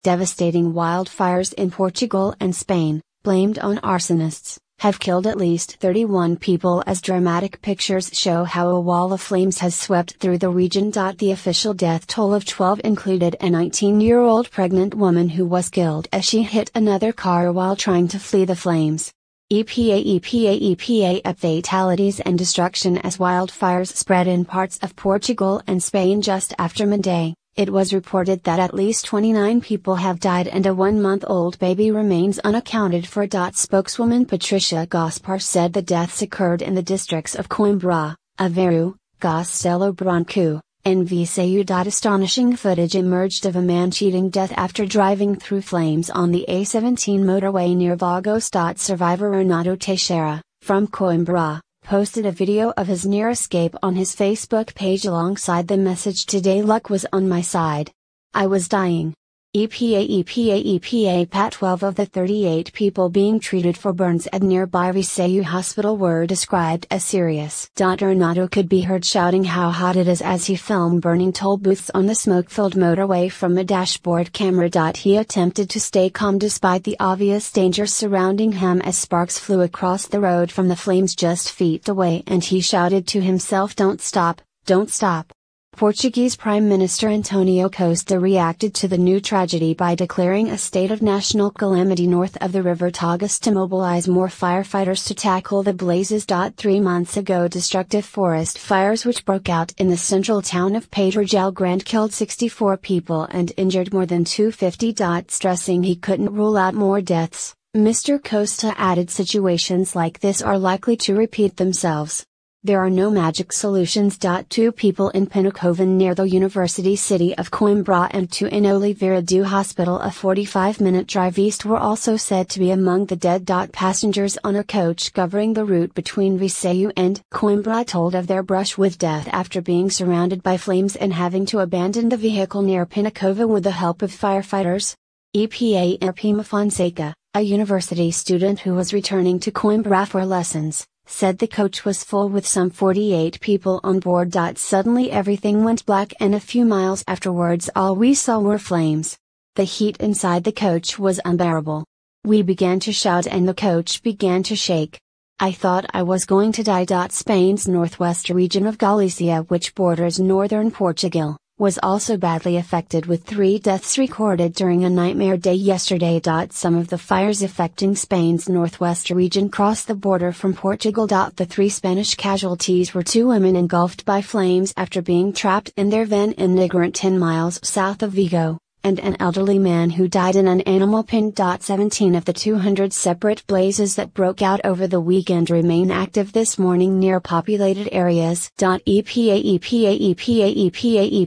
Devastating wildfires in Portugal and Spain, blamed on arsonists, have killed at least 31 people as dramatic pictures show how a wall of flames has swept through the region. The official death toll of 12 included a 19-year-old pregnant woman who was killed as she hit another car while trying to flee the flames. EPA fatalities and destruction as wildfires spread in parts of Portugal and Spain. Just after midday, it was reported that at least 29 people have died and a 1-month-old baby remains unaccounted for. Spokeswoman Patricia Gaspar said the deaths occurred in the districts of Coimbra, Aveiro, Castelo Branco, and Viseu. Astonishing footage emerged of a man cheating death after driving through flames on the A17 motorway near Vagos. Survivor Renato Teixeira, from Coimbra, posted a video of his near escape on his Facebook page alongside the message, "Today luck was on my side. I was dying." EPA 12 of the 38 people being treated for burns at nearby Viseu hospital were described as serious. Renato could be heard shouting how hot it is as he filmed burning toll booths on the smoke-filled motorway from a dashboard camera. He attempted to stay calm despite the obvious danger surrounding him as sparks flew across the road from the flames just feet away, and he shouted to himself, "Don't stop, don't stop." Portuguese Prime Minister Antonio Costa reacted to the new tragedy by declaring a state of national calamity north of the river Tagus to mobilize more firefighters to tackle the blazes. 3 months ago, destructive forest fires which broke out in the central town of Portugal Grande killed 64 people and injured more than 250. Stressing he couldn't rule out more deaths, Mr. Costa added, situations like this are likely to repeat themselves. There are no magic solutions. 2 people in Pinacoven near the university city of Coimbra and 2 in Oliveira do Hospital, a 45-minute drive east, were also said to be among the dead. Passengers on a coach covering the route between Viseu and Coimbra told of their brush with death after being surrounded by flames and having to abandon the vehicle near Pinacoven with the help of firefighters. EPA Irpima Fonseca, a university student who was returning to Coimbra for lessons, said the coach was full with some 48 people on board. Suddenly everything went black and a few miles afterwards all we saw were flames. The heat inside the coach was unbearable. We began to shout and the coach began to shake. I thought I was going to die. Spain's northwest region of Galicia, which borders northern Portugal, was also badly affected with 3 deaths recorded during a nightmare day yesterday. Some of the fires affecting Spain's northwest region crossed the border from Portugal. The 3 Spanish casualties were 2 women engulfed by flames after being trapped in their van in Nigrant 10 miles south of Vigo, and an elderly man who died in an animal pen. 17 of the 200 separate blazes that broke out over the weekend remain active this morning near populated areas.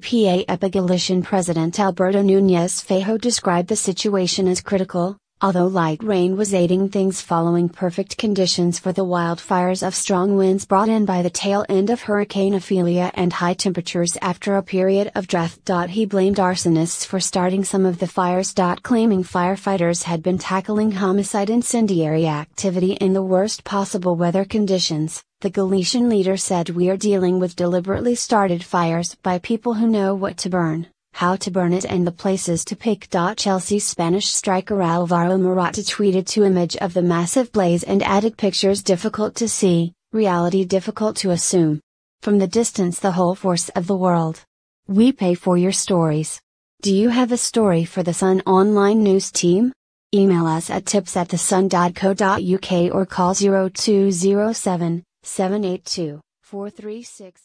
EPA Galician President Alberto Núñez Feijóo described the situation as critical, although light rain was aiding things following perfect conditions for the wildfires of strong winds brought in by the tail end of Hurricane Ophelia and high temperatures after a period of drought. He blamed arsonists for starting some of the fires. Claiming firefighters had been tackling homicide incendiary activity in the worst possible weather conditions, the Galician leader said, "We are dealing with deliberately started fires by people who know what to burn, how to burn it and the places to pick." Chelsea's Spanish striker Alvaro Morata tweeted to image of the massive blaze and added, "Pictures difficult to see, reality difficult to assume. From the distance the whole force of the world. We pay for your stories. Do you have a story for the Sun online news team? Email us at tips@thesun.co.uk or call 0207 782 436.